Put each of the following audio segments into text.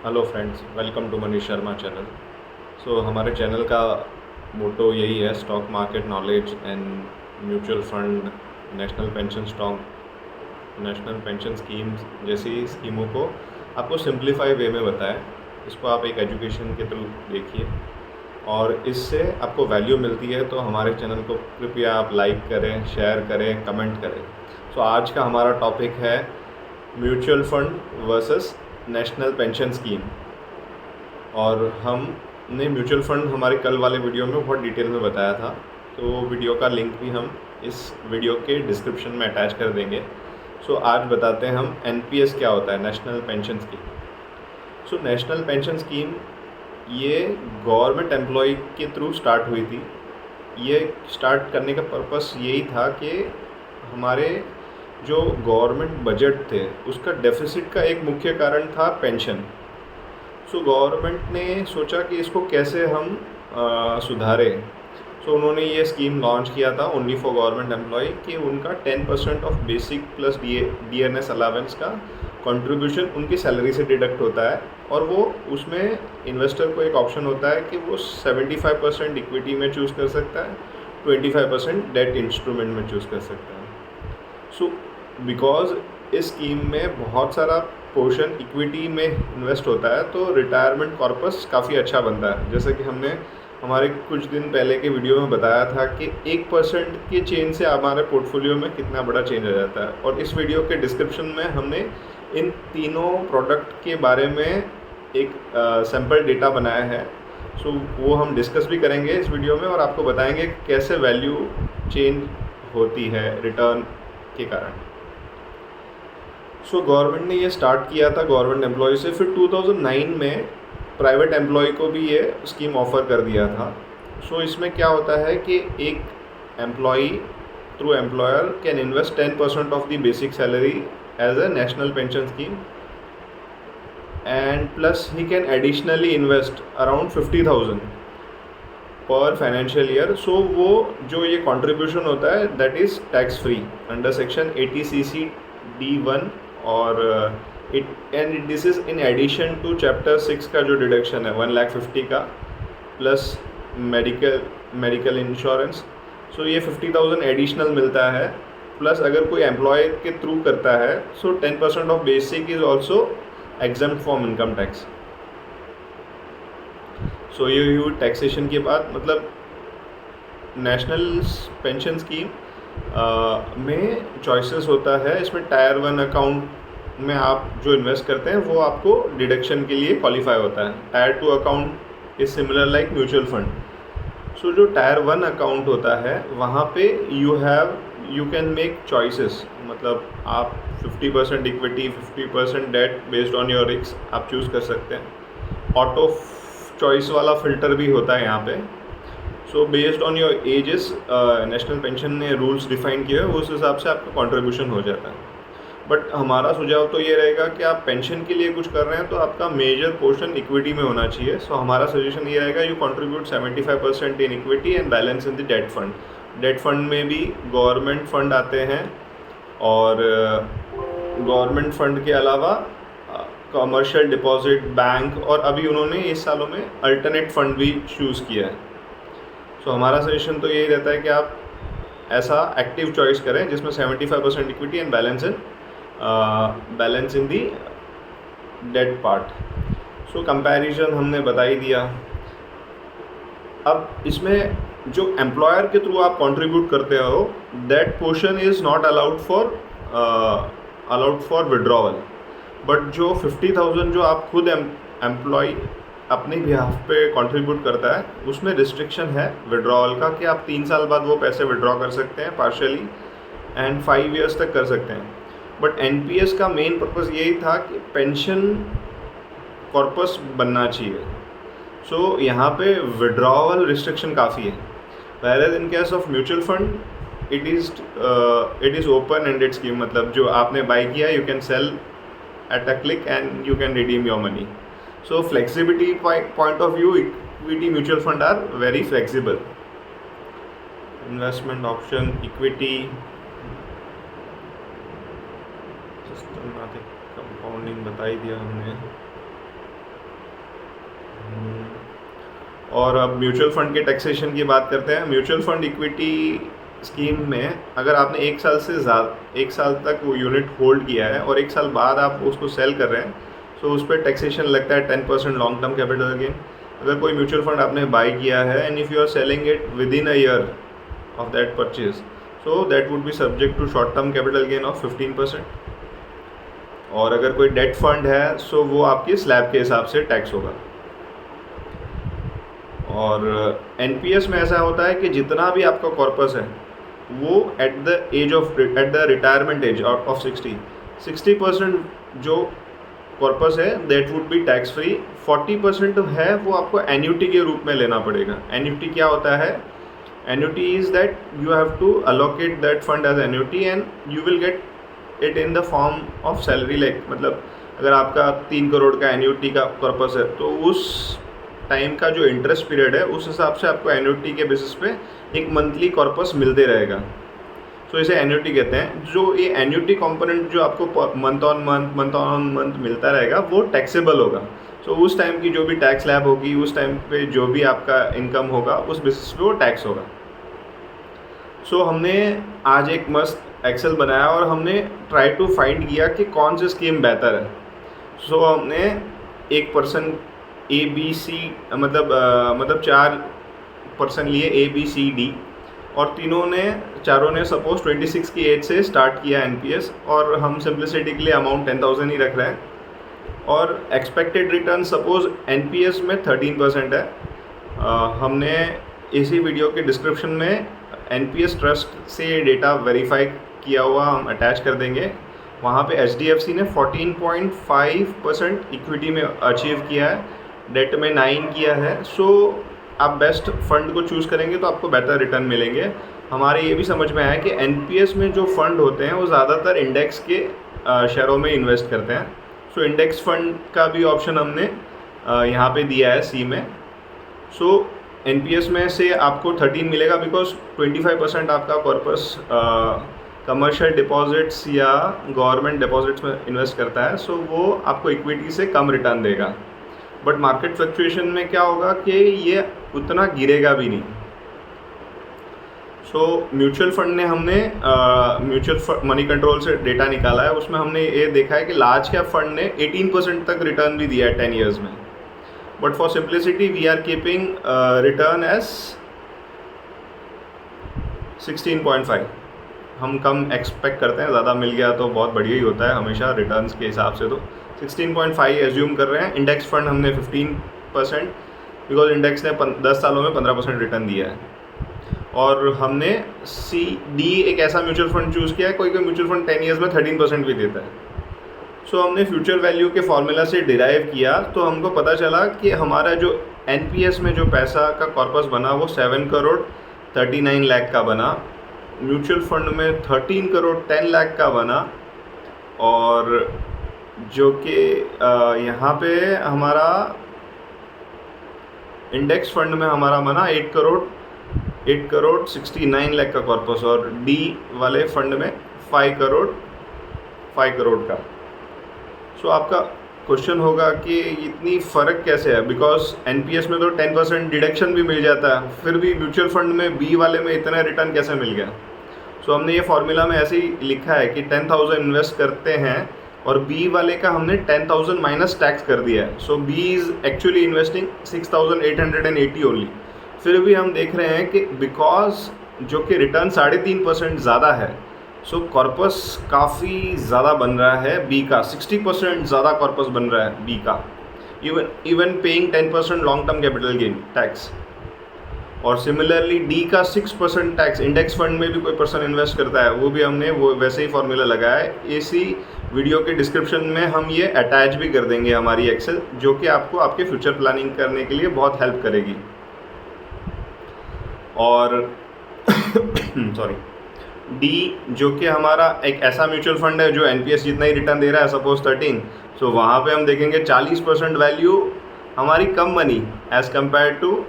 Hello friends, welcome to Manish Sharma channel. हमारे channel का motto यही है, stock market knowledge and mutual fund, national pension stock, national pension schemes जैसी स्कीमों को आपको सिंप्लीफाई वे में बताएं। इसको आप एक एजुकेशन के थ्रू देखिए और इससे आपको वैल्यू मिलती है, तो हमारे चैनल को कृपया आप लाइक करें, शेयर करें, कमेंट करें। आज का हमारा टॉपिक है mutual fund versus national pension scheme. और हमने म्यूचुअल फंड हमारे कल वाले वीडियो में बहुत डिटेल में बताया था, तो वीडियो का लिंक भी हम इस वीडियो के डिस्क्रिप्शन में अटैच कर देंगे। आज बताते हैं हम एनपीएस क्या होता है, national pension scheme. National pension scheme ये गवर्नमेंट एम्प्लॉय के थ्रू स्टार्ट हुई थी। ये स्टार्ट करने का पर्पस यही था कि हमारे जो गवर्नमेंट बजट थे उसका डेफिसिट का एक मुख्य कारण था पेंशन। गवर्नमेंट ने सोचा कि इसको कैसे हम सुधारें। उन्होंने ये स्कीम लॉन्च किया था ओनली फॉर गवर्नमेंट एम्प्लॉय कि उनका 10% of basic plus DNS allowance का कंट्रीब्यूशन उनकी सैलरी से डिडक्ट होता है, और वो उसमें इन्वेस्टर को एक ऑप्शन होता है कि वो 75% इक्विटी में चूज़ कर सकता है, 25% डेट इंस्ट्रूमेंट में चूज़ कर सकता है। बिकॉज इस स्कीम में बहुत सारा पोर्शन इक्विटी में इन्वेस्ट होता है, तो रिटायरमेंट कॉर्पस काफ़ी अच्छा बनता है। जैसे कि हमने हमारे कुछ दिन पहले के वीडियो में बताया था कि 1% के चेंज से हमारे पोर्टफोलियो में कितना बड़ा चेंज आ जाता है। और इस वीडियो के डिस्क्रिप्शन में हमने इन तीनों प्रोडक्ट के बारे में एक सैम्पल डेटा बनाया है। वो हम डिस्कस भी करेंगे इस वीडियो में और आपको बताएंगे कैसे वैल्यू चेंज होती है रिटर्न के कारण। गवर्नमेंट ने ये स्टार्ट किया था गवर्नमेंट एम्प्लॉय से, फिर 2009 में प्राइवेट एम्प्लॉय को भी ये स्कीम ऑफ़र कर दिया था। इसमें क्या होता है कि एक employee through employer can invest 10% of the basic salary as a national pension scheme, and plus he can additionally invest around 50,000 पर फाइनेंशियल ईयर। वो जो ये कंट्रीब्यूशन होता है that is tax free under section 80cc D1, और this is in addition to chapter 6 का जो deduction है 1,50,000 का, प्लस मेडिकल इंश्योरेंस। ये 50,000 एडिशनल मिलता है, प्लस अगर कोई एम्प्लॉय के थ्रू करता है 10% of basic is also exempt from income tax. ये हुई टैक्सेशन की बात। मतलब नेशनल पेंशन स्कीम में चॉइसेस होता है। इसमें टायर 1 अकाउंट में आप जो इन्वेस्ट करते हैं वो आपको डिडक्शन के लिए क्वालिफाई होता है। Tyre 2 account is similar like mutual fund. जो टायर 1 अकाउंट होता है वहाँ पे यू कैन मेक चॉइसेस। मतलब आप 50% equity, 50% debt based on your risk आप चूज़ कर सकते हैं। ऑटो चॉइस वाला फिल्टर भी होता है यहाँ पे। Based on your ages national pension ने रूल्स डिफाइन किए हैं, उस हिसाब से आपका कंट्रीब्यूशन हो जाता है। बट हमारा सुझाव तो ये रहेगा कि आप पेंशन के लिए कुछ कर रहे हैं तो आपका मेजर पोर्शन इक्विटी में होना चाहिए। हमारा सजेशन ये रहेगा you contribute 75% in equity and balance in the debt fund. Debt fund में भी गवर्नमेंट फंड आते हैं, और गवर्नमेंट फंड के अलावा कमर्शियल डिपॉजिट, बैंक, और अभी उन्होंने इस सालों में अल्टरनेट फंड भी चूज़ किया है। हमारा सजेशन तो यही रहता है कि आप ऐसा एक्टिव चॉइस करें जिसमें 75% equity and balance in the debt part. Comparison हमने बता ही दिया। अब इसमें जो एम्प्लॉयर के थ्रू आप कंट्रीब्यूट करते हो that portion is not allowed for withdrawal. But जो 50,000 जो आप खुद एम्प्लॉय अपने बिहाफ पे कंट्रीब्यूट करता है उसमें रिस्ट्रिक्शन है विड्रॉवल का, कि आप 3 साल बाद वो पैसे विड्रॉ कर सकते हैं पार्शियली, एंड 5 ईयर्स तक कर सकते हैं। बट एनपीएस का मेन पर्पस यही था कि पेंशन कॉर्पस बनना चाहिए। यहाँ पे विड्रॉवल रिस्ट्रिक्शन काफ़ी है। Whereas in case of mutual fund it is open ended scheme. मतलब जो आपने बाई किया you can sell at a click and you can redeem your money. So flexibility point of view, equity mutual fund are very flexible. Investment option, equity, systematic compounding बता ही दिया हमने. और अब mutual fund के taxation की बात करते हैं। म्यूचुअल फंड इक्विटी स्कीम में अगर आपने 1 साल तक वो यूनिट होल्ड किया है और 1 साल बाद आप उसको सेल कर रहे हैं, तो उस पर टैक्सेशन लगता है 10% लॉन्ग टर्म कैपिटल गेन। अगर कोई म्यूचुअल फंड आपने बाई किया है and if you are selling it within a year of that purchase, so that would be subject to short term capital gain of 15%। और अगर कोई date fund है सो वो आपकी स्लैब के हिसाब से टैक्स होगा। और एनपीएस में ऐसा होता है कि जितना भी आपका कॉर्पस है वो at the retirement age of 60% जो कॉर्पस है that would B tax free. 40% है वो आपको एन्यूटी के रूप में लेना पड़ेगा। एन्यूटी क्या होता है? Annuity is that you have to allocate that fund as annuity and you will get it in the form of salary. Like मतलब अगर आपका 3 करोड़ का एन्यूटी का कॉर्पस है तो उस टाइम का जो इंटरेस्ट पीरियड है उस हिसाब से आपको एन्यूटी के बेसिस पे एक मंथली कॉर्पस मिलते रहेगा। तो इसे एन्यूटी कहते हैं। जो ये एन्यूटी कंपोनेंट जो आपको मंथ ऑन मंथ मिलता रहेगा वो टैक्सेबल होगा। तो उस टाइम की जो भी टैक्स स्लैब होगी, उस टाइम पे जो भी आपका इनकम होगा उस बेसिस पे वो टैक्स होगा। सो हमने आज एक मस्त एक्सेल बनाया और हमने ट्राई टू फाइंड किया कि कौन सी स्कीम बेहतर है। सो हमने एक पर्सन ABC मतलब 4 पर्सन लिए ABCD और चारों ने सपोज 26 की एज से स्टार्ट किया एनपीएस और हम सिंप्लिसिटी के लिए अमाउंट 10,000 ही रख रहे हैं। और एक्सपेक्टेड रिटर्न सपोज एनपीएस में 13% है। हमने इसी वीडियो के डिस्क्रिप्शन में एनपीएस ट्रस्ट से डेटा वेरीफाई किया हुआ हम अटैच कर देंगे। वहाँ पे HDFC ने 14.5% इक्विटी में अचीव किया है, डेट में 9 किया है। सो आप बेस्ट फंड को चूज़ करेंगे तो आपको बेटर रिटर्न मिलेंगे। हमारे ये भी समझ में आया कि एनपीएस में जो फंड होते हैं वो ज़्यादातर इंडेक्स के शेयरों में इन्वेस्ट करते हैं। सो इंडेक्स फंड का भी ऑप्शन हमने यहाँ पे दिया है C में। सो एनपीएस में से आपको 13 मिलेगा बिकॉज 25% आपका कॉर्पस कमर्शियल डिपॉजिट्स या गवर्नमेंट डिपॉजिट्स में इन्वेस्ट करता है। सो वो आपको इक्विटी से कम रिटर्न देगा। बट मार्केट फ्लक्चुएशन में क्या होगा कि ये उतना गिरेगा भी नहीं। सो म्यूचुअल फंड ने हमने म्यूचुअल मनी कंट्रोल से डेटा निकाला है। उसमें हमने ये देखा है कि लार्ज कैप फंड ने 18% तक रिटर्न भी दिया है 10 ईयर्स में। But for simplicity we are keeping return as 16.5। हम कम एक्सपेक्ट करते हैं, ज़्यादा मिल गया तो बहुत बढ़िया ही होता है हमेशा रिटर्न्स के हिसाब से। तो 16.5 एज्यूम कर रहे हैं। इंडेक्स फंड हमने 15% बिकॉज इंडेक्स ने 10 सालों में 15% रिटर्न दिया है। और हमने CD एक ऐसा म्यूचुअल फंड चूज़ किया है। कोई म्यूचुअल फंड 10 ईयर्स में 13% भी देता है। सो हमने फ्यूचर वैल्यू के फॉर्मूला से डिराइव किया तो हमको पता चला कि हमारा जो एनपीएस में जो पैसा का कॉर्पस बना वो 7 करोड़ 39 लाख का बना। म्यूचुअल फंड में 13 करोड़ 10 लाख का बना। और जो कि यहाँ पे हमारा इंडेक्स फंड में हमारा बना 8 करोड़ 69 लाख का कॉर्पस। और D वाले फंड में 5 करोड़ का। सो आपका क्वेश्चन होगा कि इतनी फ़र्क कैसे है? बिकॉज एनपीएस में तो 10% डिडक्शन भी मिल जाता है, फिर भी म्यूचुअल फंड में B वाले में इतना रिटर्न कैसे मिल गया? सो हमने ये फॉर्मूला में ऐसे ही लिखा है कि 10,000 इन्वेस्ट करते हैं और B वाले का हमने 10,000 माइनस टैक्स कर दिया है। सो B is actually investing 6,880 only. फिर भी हम देख रहे हैं कि बिकॉज जो कि रिटर्न 3.5% ज़्यादा है, सो कॉर्पस काफ़ी ज़्यादा बन रहा है B का। 60% ज़्यादा कॉर्पस बन रहा है B का, even paying 10% long term capital gain tax. और सिमिलरली D का 6% टैक्स। इंडेक्स फंड में भी कोई पर्सन इन्वेस्ट करता है, वो भी हमने वो वैसे ही फॉर्मूला लगाया है। इसी वीडियो के डिस्क्रिप्शन में हम ये अटैच भी कर देंगे हमारी एक्सेल, जो कि आपको आपके फ्यूचर प्लानिंग करने के लिए बहुत हेल्प करेगी। और सॉरी D जो कि हमारा एक ऐसा म्यूचुअल फंड है जो एनपीएस जितना ही रिटर्न दे रहा है, सपोज 13। सो वहाँ पे हम देखेंगे 40% वैल्यू हमारी कम बनी as compare to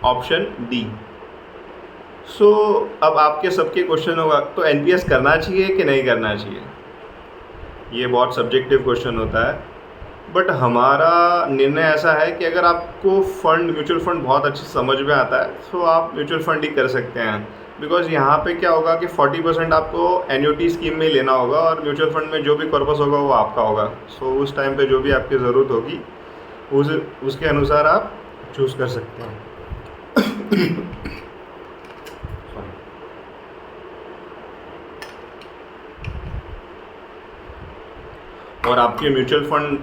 option D। So अब आपके सबके क्वेश्चन होगा तो एनपीएस करना चाहिए कि नहीं करना चाहिए? ये बहुत सब्जेक्टिव क्वेश्चन होता है। बट हमारा निर्णय ऐसा है कि अगर आपको फंड म्यूचुअल फंड बहुत अच्छी समझ में आता है तो आप म्यूचुअल फंड ही कर सकते हैं। बिकॉज यहाँ पे क्या होगा कि 40% आपको एन्युटी स्कीम में लेना होगा और म्यूचुअल फंड में जो भी पर्पस होगा वो आपका होगा। सो उस टाइम पे जो भी आपकी ज़रूरत होगी उसके अनुसार आप चूज़ कर सकते हैं। और आपके म्यूचुअल फंड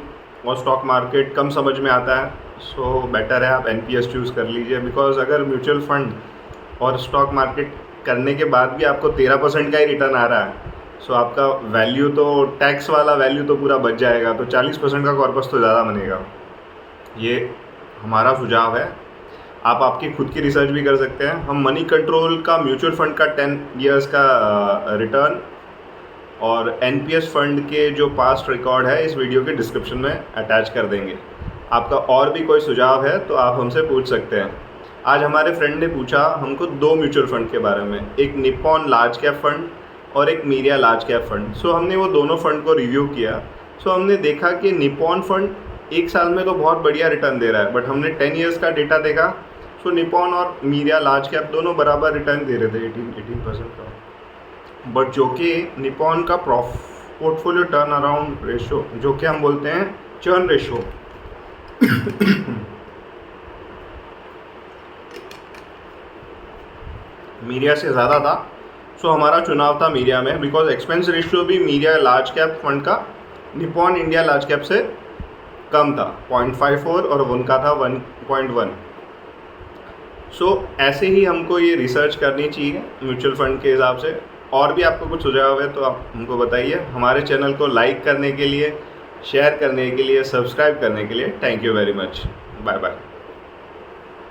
और स्टॉक मार्केट कम समझ में आता है सो बेटर है आप एनपीएस चूज़ कर लीजिए। बिकॉज अगर म्यूचुअल फंड और स्टॉक मार्केट करने के बाद भी आपको 13% का ही रिटर्न आ रहा है सो आपका वैल्यू तो टैक्स वाला वैल्यू तो पूरा बच जाएगा, तो 40% का कॉर्पस तो ज़्यादा बनेगा। ये हमारा सुझाव है। आप आपकी खुद की रिसर्च भी कर सकते हैं। हम मनी कंट्रोल का म्यूचुअल फंड का 10 ईयर्स का रिटर्न और एनपीएस फंड के जो पास्ट रिकॉर्ड है इस वीडियो के डिस्क्रिप्शन में अटैच कर देंगे। आपका और भी कोई सुझाव है तो आप हमसे पूछ सकते हैं। आज हमारे फ्रेंड ने पूछा हमको 2 म्यूचुअल फंड के बारे में, एक निप्पॉन लार्ज कैप फंड और एक मीडिया लार्ज कैप फंड। सो हमने वो दोनों फंड को रिव्यू किया। सो हमने देखा कि निप्पॉन फंड 1 साल में तो बहुत बढ़िया रिटर्न दे रहा है, बट हमने 10 ईयर्स का डेटा देखा। सो निप्पॉन और मीडिया लार्ज कैप दोनों बराबर रिटर्न दे रहे थे 18% का। बट जो कि निप्पॉन का पोर्टफोलियो टर्न अराउंड रेशो, जो कि हम बोलते हैं चर्न रेशो, मीडिया से ज़्यादा था। सो हमारा चुनाव था मीडिया में। बिकॉज एक्सपेंस रेशियो भी मीडिया लार्ज कैप फंड का निप्पॉन इंडिया लार्ज कैप से कम था, 0.54 और उनका था 1.1। सो ऐसे ही हमको ये रिसर्च करनी चाहिए म्यूचुअल फंड के हिसाब से। और भी आपको कुछ सुझाव है तो आप हमको बताइए। हमारे चैनल को लाइक करने के लिए, शेयर करने के लिए, सब्सक्राइब करने के लिए thank you very much. Bye bye.